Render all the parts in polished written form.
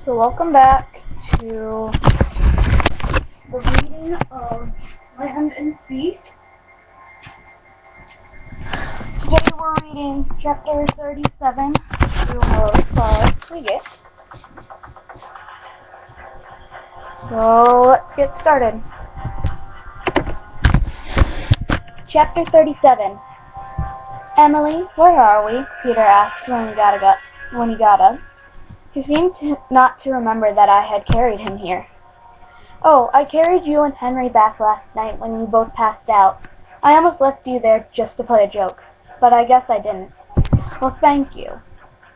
So welcome back to the reading of Land and Sea. Today we're reading chapter 37 to however far we get. So let's get started. Chapter 37. Emily, where are we? Peter asked when he got up. He seemed not to remember that I had carried him here. Oh, I carried you and Henry back last night when you both passed out. I almost left you there just to play a joke, but I guess I didn't. Well, thank you.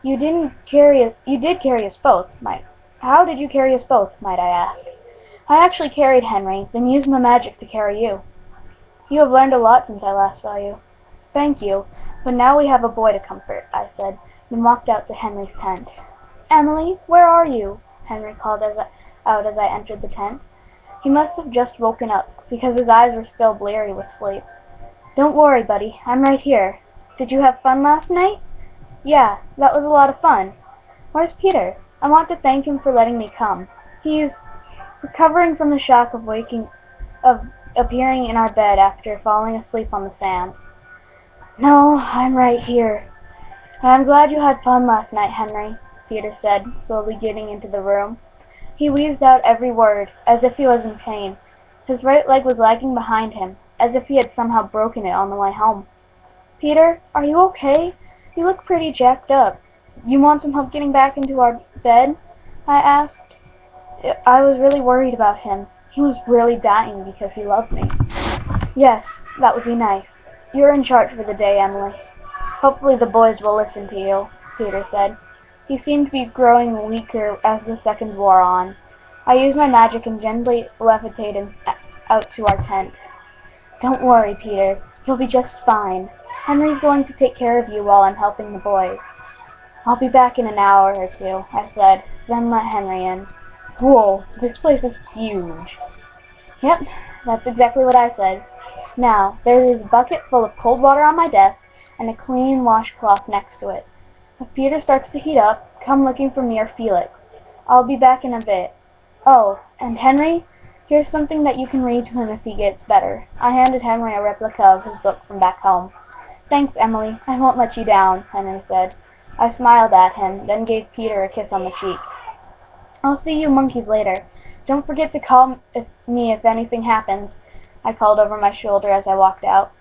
You did carry us both, How did you carry us both, might I ask? I actually carried Henry, then used my magic to carry you. You have learned a lot since I last saw you. Thank you, but now we have a boy to comfort, I said, and walked out to Henry's tent. Emily, where are you? Henry called out as I entered the tent. He must have just woken up, because his eyes were still bleary with sleep. Don't worry, buddy, I'm right here. Did you have fun last night? Yeah, that was a lot of fun. Where's Peter? I want to thank him for letting me come. He's recovering from the shock of appearing in our bed after falling asleep on the sand. No, I'm right here. I'm glad you had fun last night, Henry, Peter said, slowly getting into the room. He wheezed out every word, as if he was in pain. His right leg was lagging behind him, as if he had somehow broken it on the way home. Peter, are you okay? You look pretty jacked up. You want some help getting back into our bed? I asked. I was really worried about him. He was really dying because he loved me. Yes, that would be nice. You're in charge for the day, Emily. Hopefully the boys will listen to you, Peter said. He seemed to be growing weaker as the seconds wore on. I used my magic and gently levitated him out to our tent. Don't worry, Peter. You'll be just fine. Henry's going to take care of you while I'm helping the boys. I'll be back in an hour or two, I said, then let Henry in. Whoa, this place is huge. Yep, that's exactly what I said. Now, there's a bucket full of cold water on my desk and a clean washcloth next to it. If Peter starts to heat up, come looking for me or Felix. I'll be back in a bit. Oh, and Henry, here's something that you can read to him if he gets better. I handed Henry a replica of his book from back home. Thanks, Emily. I won't let you down, Henry said. I smiled at him, then gave Peter a kiss on the cheek. I'll see you monkeys later. Don't forget to call me if anything happens, I called over my shoulder as I walked out.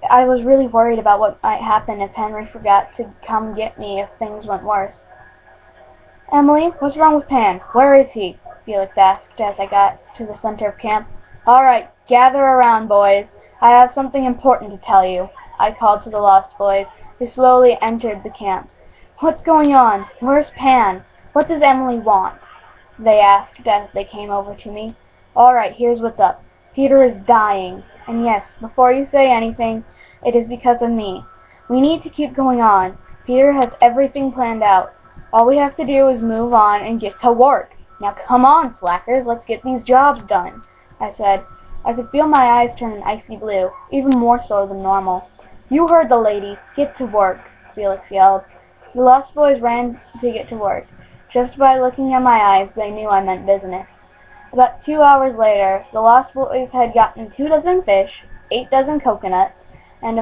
I was really worried about what might happen if Henry forgot to come get me if things went worse. Emily, what's wrong with Pan? Where is he? Felix asked as I got to the center of camp. All right, gather around, boys. I have something important to tell you, I called to the lost boys, who slowly entered the camp. What's going on? Where's Pan? What does Emily want? They asked as they came over to me. All right, here's what's up. Peter is dying. And yes, before you say anything, it is because of me. We need to keep going on. Peter has everything planned out. All we have to do is move on and get to work. Now come on, slackers, let's get these jobs done, I said. I could feel my eyes turn an icy blue, even more so than normal. You heard the lady. Get to work, Felix yelled. The lost boys ran to get to work. Just by looking at my eyes, they knew I meant business. About 2 hours later, the lost boys had gotten 2 dozen fish, 8 dozen coconuts, and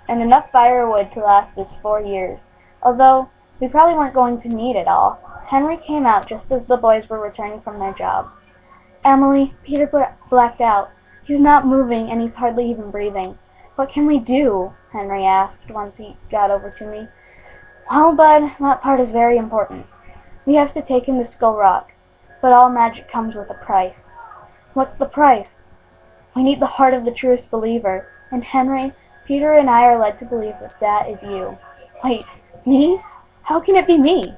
enough firewood to last us 4 years. Although, we probably weren't going to need it all. Henry came out just as the boys were returning from their jobs. Emily, Peter blacked out. He's not moving, and he's hardly even breathing. What can we do? Henry asked once he got over to me. Well, bud, that part is very important. We have to take him to Skull Rock. But all magic comes with a price. What's the price? We need the heart of the truest believer. And Henry, Peter and I are led to believe that is you. Wait, me? How can it be me?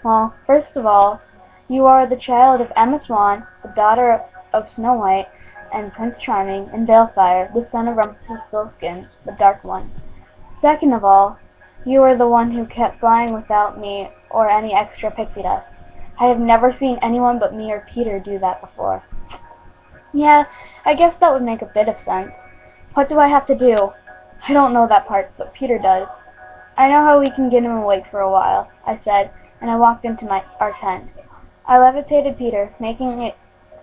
Well, first of all, you are the child of Emma Swan, the daughter of Snow White, and Prince Charming, and Balefire, the son of Rumpelstiltskin, the Dark One. Second of all, you are the one who kept flying without me or any extra pixie dust. I have never seen anyone but me or Peter do that before. Yeah, I guess that would make a bit of sense. What do I have to do? I don't know that part, but Peter does. I know how we can get him awake for a while, I said, and I walked into our tent. I levitated Peter, making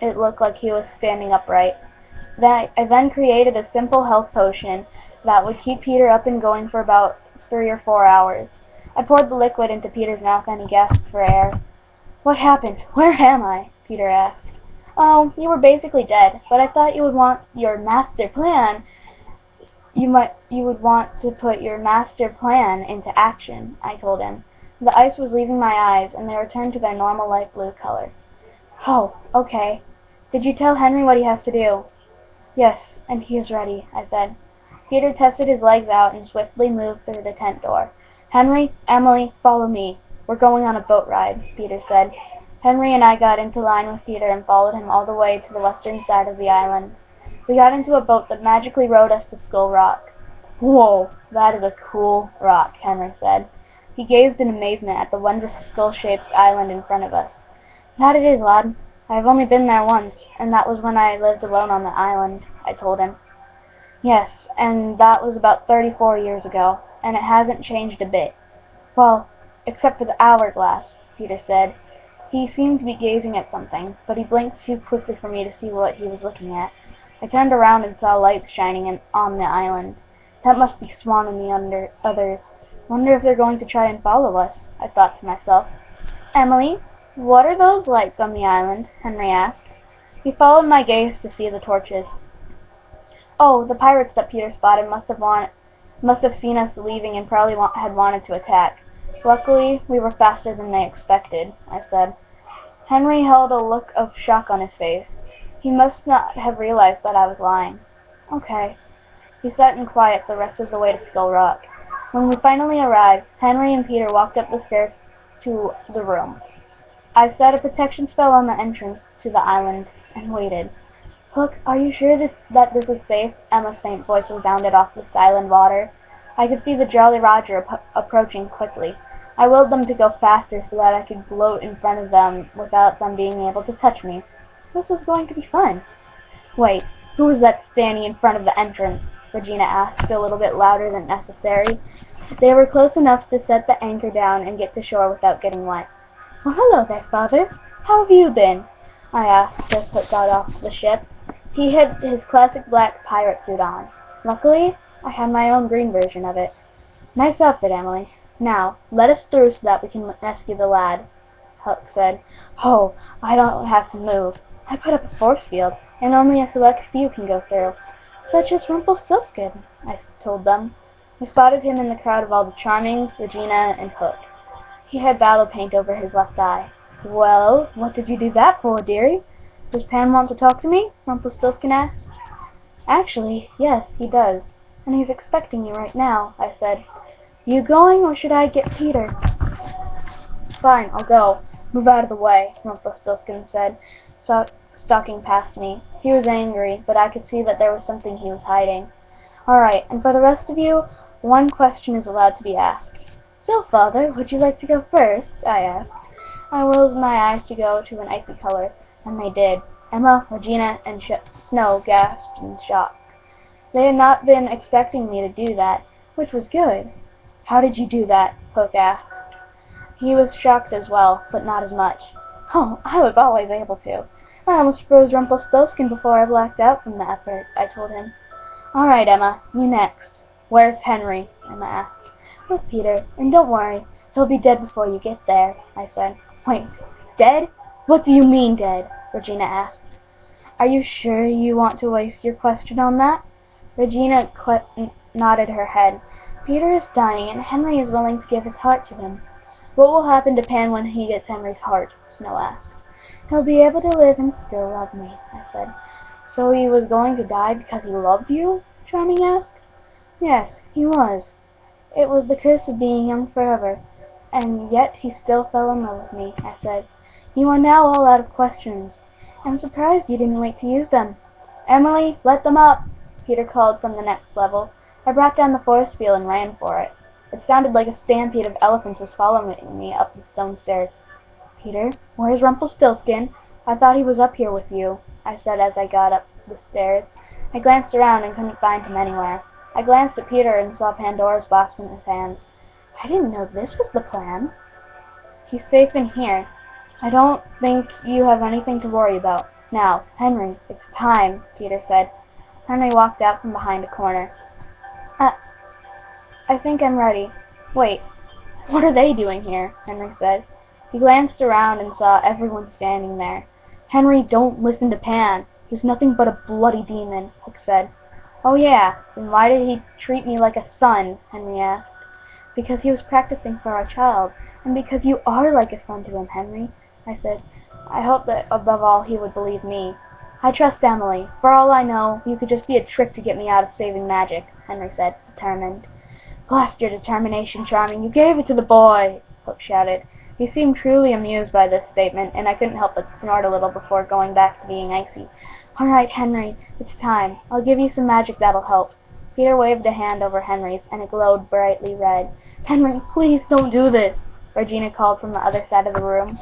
it look like he was standing upright. I then created a simple health potion that would keep Peter up and going for about 3 or 4 hours. I poured the liquid into Peter's mouth and he gasped for air. "What happened? Where am I?" Peter asked. "Oh, you were basically dead, but I thought you would want your master plan. You would want to put your master plan into action," I told him. The ice was leaving my eyes, and they returned to their normal light blue color. "Oh, okay. Did you tell Henry what he has to do?" "Yes, and he is ready," I said. Peter tested his legs out and swiftly moved through the tent door. "Henry, Emily, follow me. We're going on a boat ride," Peter said. Henry and I got into line with Peter and followed him all the way to the western side of the island. We got into a boat that magically rowed us to Skull Rock. "Whoa, that is a cool rock," Henry said. He gazed in amazement at the wondrous skull-shaped island in front of us. "That it is, lad. I have only been there once, and that was when I lived alone on the island," I told him. "Yes, and that was about 34 years ago, and it hasn't changed a bit." "Well, except for the hourglass," Peter said. He seemed to be gazing at something, but he blinked too quickly for me to see what he was looking at. I turned around and saw lights shining on the island. "That must be Swan and the others. Wonder if they're going to try and follow us," I thought to myself. "Emily, what are those lights on the island?" Henry asked. He followed my gaze to see the torches. "Oh, the pirates that Peter spotted must have seen us leaving and probably had wanted to attack. Luckily, we were faster than they expected," I said. Henry held a look of shock on his face. He must not have realized that I was lying. "Okay." He sat in quiet the rest of the way to Skull Rock. When we finally arrived, Henry and Peter walked up the stairs to the room. I set a protection spell on the entrance to the island and waited. "Hook, are you sure that this is safe?" Emma's faint voice resounded off the silent water. I could see the Jolly Roger approaching quickly. I willed them to go faster so that I could float in front of them without them being able to touch me. This was going to be fun. "Wait, who is that standing in front of the entrance?" Regina asked, a little bit louder than necessary. They were close enough to set the anchor down and get to shore without getting wet. "Well, hello there, Father. How have you been?" I asked as Hook got off the ship. He had his classic black pirate suit on. Luckily, I had my own green version of it. "Nice outfit, Emily. Now, let us through so that we can rescue the lad," Hook said. "Oh, I don't have to move. I put up a force field, and only a select few can go through. Such as Rumpelstiltskin," I told them. I spotted him in the crowd of all the Charmings, Regina, and Hook. He had battle paint over his left eye. "Well, what did you do that for, dearie? Does Pan want to talk to me?" Rumpelstiltskin asked. "Actually, yes, he does, and he's expecting you right now," I said. "You going, or should I get Peter?" "Fine, I'll go. Move out of the way," Rumpelstiltskin said, stalking past me. He was angry, but I could see that there was something he was hiding. "All right, and for the rest of you, one question is allowed to be asked." "So, Father, would you like to go first?" I asked. I willed my eyes to go to an icy color, and they did. Emma, Regina, and Snow gasped in shock. They had not been expecting me to do that, which was good. "How did you do that?" Hook asked. He was shocked as well, but not as much. "Oh, I was always able to. I almost froze Rumpelstiltskin before I blacked out from the effort," I told him. "All right, Emma, you next." "Where's Henry?" Emma asked. "With Peter, and don't worry, he'll be dead before you get there," I said. "Wait, dead? What do you mean dead?" Regina asked. "Are you sure you want to waste your question on that?" Regina nodded her head. "Peter is dying, and Henry is willing to give his heart to him." "What will happen to Pan when he gets Henry's heart?" Snow asked. "He'll be able to live and still love me," I said. "So he was going to die because he loved you?" Charming asked. "Yes, he was. It was the curse of being young forever, and yet he still fell in love with me," I said. "You are now all out of questions. I'm surprised you didn't wait to use them." "Emily, let them up!" Peter called from the next level. I brought down the force field and ran for it. It sounded like a stampede of elephants was following me up the stone stairs. "Peter, where's Rumpelstiltskin? I thought he was up here with you," I said as I got up the stairs. I glanced around and couldn't find him anywhere. I glanced at Peter and saw Pandora's box in his hands. I didn't know this was the plan. "He's safe in here." I don't think you have anything to worry about. Now, Henry, it's time, Peter said. Henry walked out from behind a corner. I think I'm ready. Wait, what are they doing here? Henry said. He glanced around and saw everyone standing there. Henry, don't listen to Pan. He's nothing but a bloody demon, Hook said. Oh yeah, then why did he treat me like a son? Henry asked. Because he was practicing for our child, and because you are like a son to him, Henry, I said. I hoped that above all he would believe me. I trust Emily. For all I know, you could just be a trick to get me out of saving magic, Henry said, determined. Blast your determination, Charming. You gave it to the boy, Hook shouted. He seemed truly amused by this statement, and I couldn't help but snort a little before going back to being icy. All right, Henry, it's time. I'll give you some magic that'll help. Peter waved a hand over Henry's, and it glowed brightly red. Henry, please don't do this, Regina called from the other side of the room.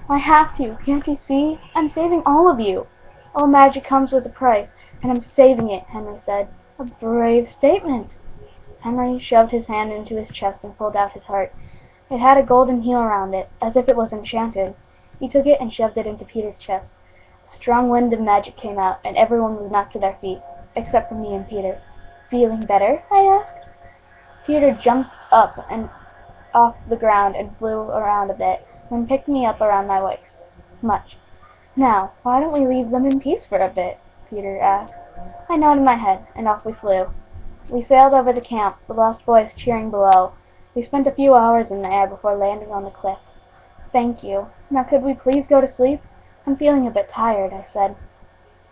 I have to. Can't you see? I'm saving all of you. All magic comes with a price, and I'm saving it, Henry said. A brave statement. Henry shoved his hand into his chest and pulled out his heart. It had a golden hue around it, as if it was enchanted. He took it and shoved it into Peter's chest. A strong wind of magic came out, and everyone was knocked to their feet, except for me and Peter. Feeling better? I asked. Peter jumped up and off the ground and flew around a bit, then picked me up around my waist. Much. Now, why don't we leave them in peace for a bit? Peter asked. I nodded my head, and off we flew. We sailed over the camp, the lost boys cheering below. We spent a few hours in the air before landing on the cliff. Thank you. Now could we please go to sleep? I'm feeling a bit tired, I said.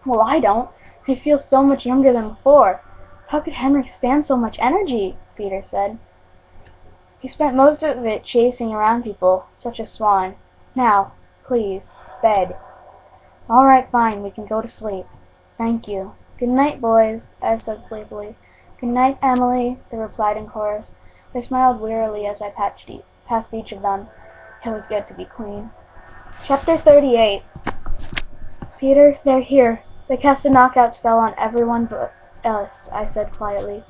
Well, I don't. I feel so much younger than before. How could Henry stand so much energy? Peter said. He spent most of it chasing around people, such as Swan. Now, please, bed. All right, fine, we can go to sleep. Thank you. Good night, boys, I said sleepily. Good night, Emily, they replied in chorus. They smiled wearily as I passed each of them. It was good to be clean. Chapter 38. Peter, they're here. They cast a knockout spell on everyone but us, I said quietly.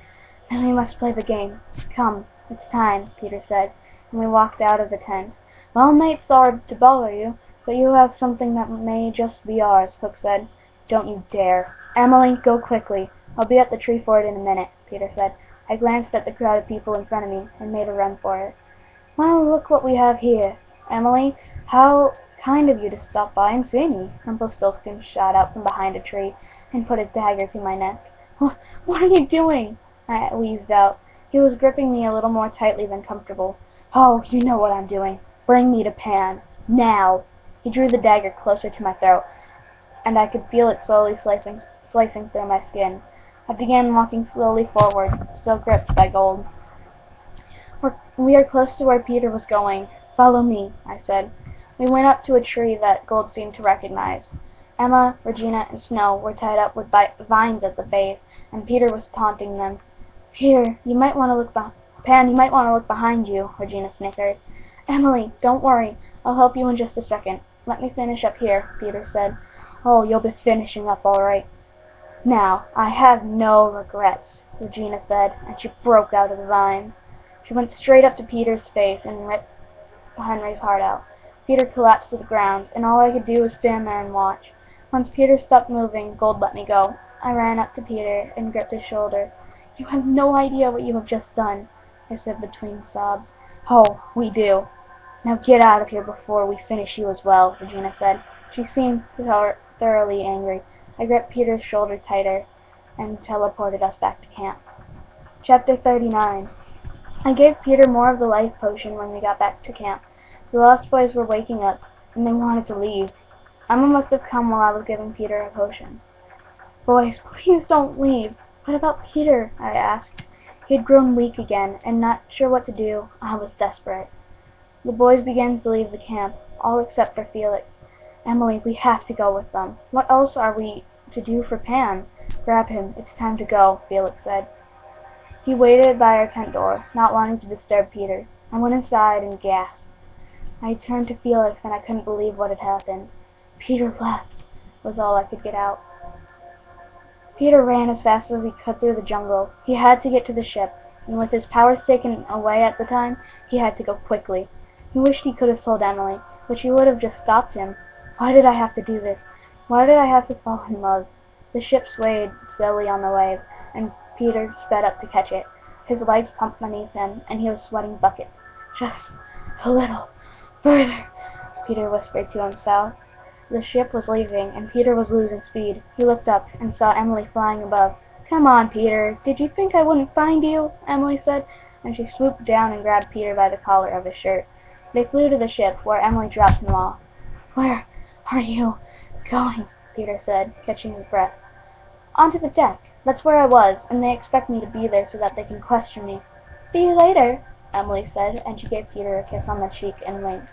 Then we must play the game. Come, it's time, Peter said, and we walked out of the tent. Well, mate, sorry to bother you, but you have something that may just be ours, Hook said. Don't you dare. Emily, go quickly. I'll be at the tree fort in a minute, Peter said. I glanced at the crowd of people in front of me and made a run for it. Well, look what we have here. Emily, how kind of you to stop by and see me. Rumpelstiltskin shot out from behind a tree and put his dagger to my neck. What are you doing? I wheezed out. He was gripping me a little more tightly than comfortable. Oh, you know what I'm doing. Bring me to Pan. Now. He drew the dagger closer to my throat, and I could feel it slowly slicing through my skin. I began walking slowly forward, still gripped by Gold. We are close to where Peter was going. Follow me, I said. We went up to a tree that Gold seemed to recognize. Emma, Regina, and Snow were tied up with vines at the base, and Peter was taunting them. Peter, you might want to look Pan, you might want to look behind you, Regina snickered. Emily, don't worry. I'll help you in just a second. Let me finish up here, Peter said. Oh, you'll be finishing up all right. Now, I have no regrets, Regina said, and she broke out of the vines. She went straight up to Peter's face and ripped Henry's heart out. Peter collapsed to the ground, and all I could do was stand there and watch. Once Peter stopped moving, Gold let me go. I ran up to Peter and gripped his shoulder. You have no idea what you have just done, I said between sobs. Oh, we do. Now get out of here before we finish you as well, Regina said. She seemed thoroughly angry. I gripped Peter's shoulder tighter and teleported us back to camp. Chapter 39. I gave Peter more of the life potion when we got back to camp. The Lost Boys were waking up, and they wanted to leave. Emma must have come while I was giving Peter a potion. Boys, please don't leave. What about Peter? I asked. He had grown weak again, and not sure what to do. I was desperate. The boys began to leave the camp, all except for Felix. Emily, we have to go with them. What else are we to do for Pan? Grab him. It's time to go, Felix said. He waited by our tent door, not wanting to disturb Peter. I went inside and gasped. I turned to Felix, and I couldn't believe what had happened. Peter left, was all I could get out. Peter ran as fast as he could through the jungle. He had to get to the ship, and with his powers taken away at the time, he had to go quickly. He wished he could have told Emily, but she would have just stopped him. Why did I have to do this? Why did I have to fall in love? The ship swayed slowly on the waves, and Peter sped up to catch it. His legs pumped beneath him, and he was sweating buckets. Just a little further, Peter whispered to himself. The ship was leaving, and Peter was losing speed. He looked up and saw Emily flying above. "Come on, Peter. Did you think I wouldn't find you?" Emily said, and she swooped down and grabbed Peter by the collar of his shirt. They flew to the ship, where Emily dropped him off. "Where are you going?" Peter said, catching his breath. "Onto the deck. That's where I was, and they expect me to be there so that they can question me." "See you later," Emily said, and she gave Peter a kiss on the cheek and winked.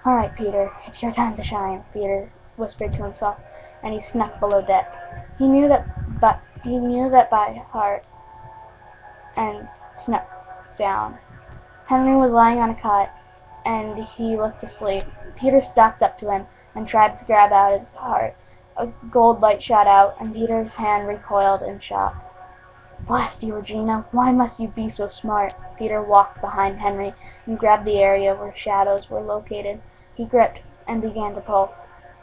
"All right, Peter, it's your time to shine," Peter whispered to himself, and he snuck below deck. He knew that by heart, and snuck down. Henry was lying on a cot, and he looked asleep. Peter stalked up to him and tried to grab out his heart. A gold light shot out, and Peter's hand recoiled in shock. "Blast you, Regina! Why must you be so smart?" Peter walked behind Henry and grabbed the area where shadows were located. He gripped and began to pull.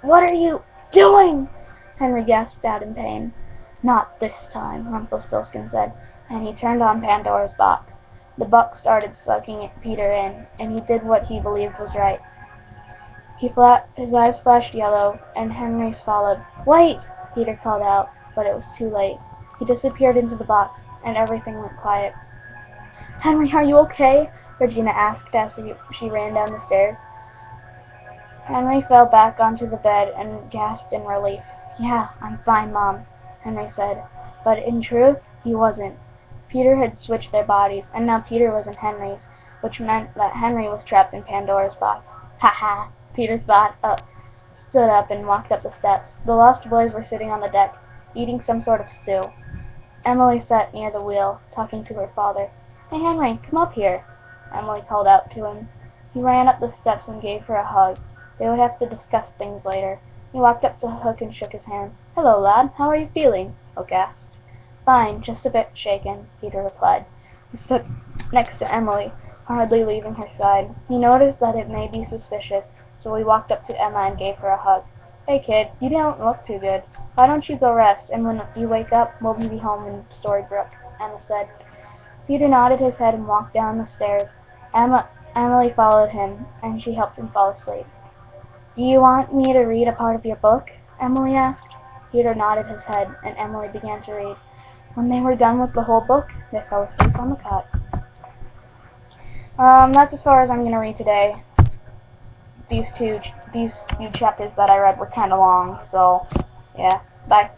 "What are you doing?" Henry gasped out in pain. "Not this time," Rumpelstiltskin said, and he turned on Pandora's box. The box started sucking Peter in, and he did what he believed was right. His eyes flashed yellow, and Henry's followed. "Wait!" Peter called out, but it was too late. He disappeared into the box, and everything went quiet. "Henry, are you okay?" Regina asked as she ran down the stairs. Henry fell back onto the bed and gasped in relief. "Yeah, I'm fine, Mom," Henry said. But in truth, he wasn't. Peter had switched their bodies, and now Peter was in Henry's, which meant that Henry was trapped in Pandora's box. "Ha ha!" Peter stood up and walked up the steps. The lost boys were sitting on the deck, eating some sort of stew. Emily sat near the wheel, talking to her father. "Hey, Henry, come up here," Emily called out to him. He ran up the steps and gave her a hug. They would have to discuss things later. He walked up to Hook and shook his hand. "Hello, lad. How are you feeling?" Hook asked. "Fine, just a bit shaken," Peter replied. He stood next to Emily, hardly leaving her side. He noticed that it may be suspicious, so he walked up to Emma and gave her a hug. "Hey, kid, you don't look too good. Why don't you go rest, and when you wake up, we'll be home in Storybrooke," Emma said. Peter nodded his head and walked down the stairs. Emily followed him, and she helped him fall asleep. "Do you want me to read a part of your book?" Emily asked. Peter nodded his head, and Emily began to read. When they were done with the whole book, they fell asleep on the cot. That's as far as I'm going to read today. These few chapters that I read were kind of long, so yeah, bye.